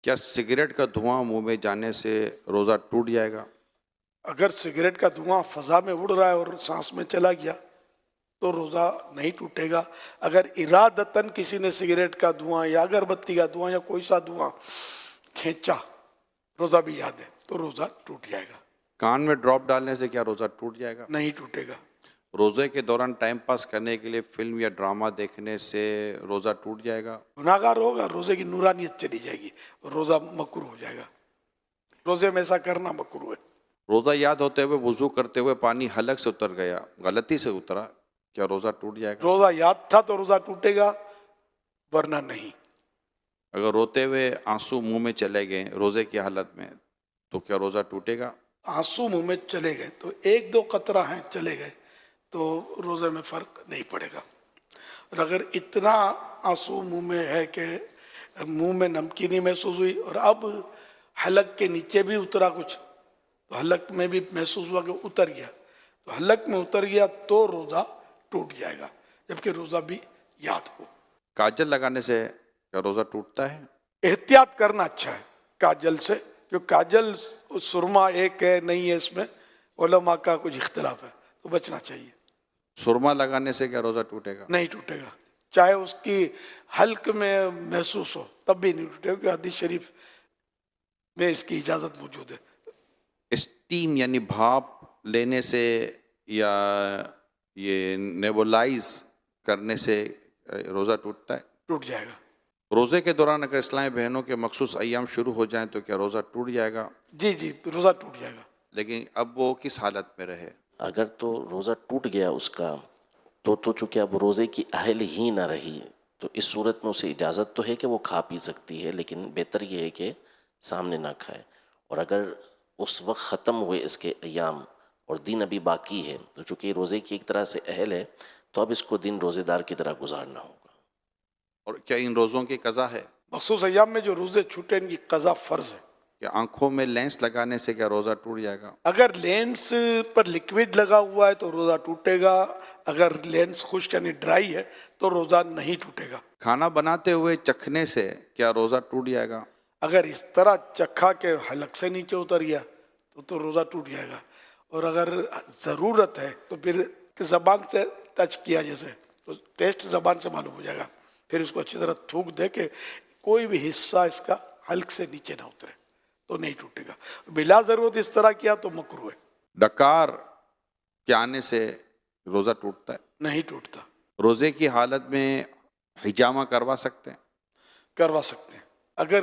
کیا سگریٹ کا دھواں منہ میں جانے سے روزہ ٹوٹ جائے گا؟ اگر سگریٹ کا دھواں فضا میں اڑ رہا ہے اور سانس میں چلا گیا تو روزہ نہیں ٹوٹے گا۔ اگر ارادتاً کسی نے سگریٹ کا دھواں یا اگربتی کا دھواں یا کوئی سا دھواں کھینچا، روزہ بھی یاد ہے، تو روزہ ٹوٹ جائے گا۔ کان میں ڈراپ ڈالنے سے کیا روزہ ٹوٹ جائے گا؟ نہیں ٹوٹے گا۔ روزے کے دوران ٹائم پاس کرنے کے لیے فلم یا ڈرامہ دیکھنے سے روزہ ٹوٹ جائے گا؟ گناہ گار ہوگا، روزے کی نورانیت چلی جائے گی، روزہ مکروہ ہو جائے گا۔ روزے میں ایسا کرنا مکروہ ہے۔ روزہ یاد ہوتے ہوئے وضو کرتے ہوئے پانی حلق سے اتر گیا، غلطی سے اترا، کیا روزہ ٹوٹ جائے گا؟ روزہ یاد تھا تو روزہ ٹوٹے گا، ورنہ نہیں۔ اگر روتے ہوئے آنسو منہ میں چلے گئے روزے کی حالت میں تو کیا روزہ ٹوٹے گا؟ آنسو منہ میں چلے گئے تو ایک دو قطرہ ہیں چلے گئے تو روزے میں فرق نہیں پڑے گا۔ اور اگر اتنا آنسو منہ میں ہے کہ منہ میں نمکینی محسوس ہوئی اور اب حلق کے نیچے بھی اترا کچھ، تو حلق میں بھی محسوس ہوا کہ اتر گیا، تو حلق میں اتر گیا تو روزہ ٹوٹ جائے گا، جبکہ روزہ بھی یاد ہو۔ کاجل لگانے سے کیا روزہ ٹوٹتا ہے؟ احتیاط کرنا اچھا ہے کاجل سے، جو کاجل سرما ایک ہے نہیں ہے، اس میں علماء کا کچھ اختلاف ہے، تو بچنا چاہیے۔ سرما لگانے سے کیا روزہ ٹوٹے گا؟ نہیں ٹوٹے گا، چاہے اس کی حلق میں محسوس ہو تب بھی نہیں ٹوٹے گا، کیونکہ حدیث شریف میں اس کی اجازت موجود ہے۔ اسٹیم یعنی بھاپ لینے سے یا یہ نیبولائز کرنے سے روزہ ٹوٹتا ہے؟ ٹوٹ جائے گا۔ روزے کے دوران اگر اسلامی بہنوں کے مخصوص ایام شروع ہو جائیں تو کیا روزہ ٹوٹ جائے گا؟ جی جی، روزہ ٹوٹ جائے گا۔ لیکن اب وہ کس حالت میں رہے؟ اگر تو روزہ ٹوٹ گیا اس کا تو چونکہ اب روزے کی اہل ہی نہ رہی، تو اس صورت میں اسے اجازت تو ہے کہ وہ کھا پی سکتی ہے، لیکن بہتر یہ ہے کہ سامنے نہ کھائے۔ اور اگر اس وقت ختم ہوئے اس کے ایام اور دن ابھی باقی ہے تو چونکہ روزے کی ایک طرح سے اہل ہے، تو اب اس کو دن روزے دار کی طرح گزارنا ہوگا۔ اور کیا ان روزوں کی قضا ہے؟ مخصوص ایام میں جو روزے چھوٹے ان کی قضا فرض ہے۔ کہ آنکھوں میں لینس لگانے سے کیا روزہ ٹوٹ جائے گا؟ اگر لینس پر لکوڈ لگا ہوا ہے تو روزہ ٹوٹے گا، اگر لینس خشک یعنی ڈرائی ہے تو روزہ نہیں ٹوٹے گا۔ کھانا بناتے ہوئے چکھنے سے کیا روزہ ٹوٹ جائے گا؟ اگر اس طرح چکھا کے حلق سے نیچے اتر گیا تو روزہ ٹوٹ جائے گا، اور اگر ضرورت ہے تو پھر زبان سے ٹچ کیا جیسے تو ٹیسٹ زبان سے معلوم ہو جائے گا، پھر اس کو اچھی طرح تھوک دے کہ کوئی بھی حصہ اس کا حلق سے نیچے نہ اترے تو نہیں ٹوٹے گا۔ بلا ضرورت اس طرح کیا تو مکروہ ہے۔ ڈکار کے آنے سے روزہ ٹوٹتا ہے؟ نہیں ٹوٹتا۔ روزے کی حالت میں حجامہ کروا سکتے ہیں؟ کروا سکتے ہیں۔ اگر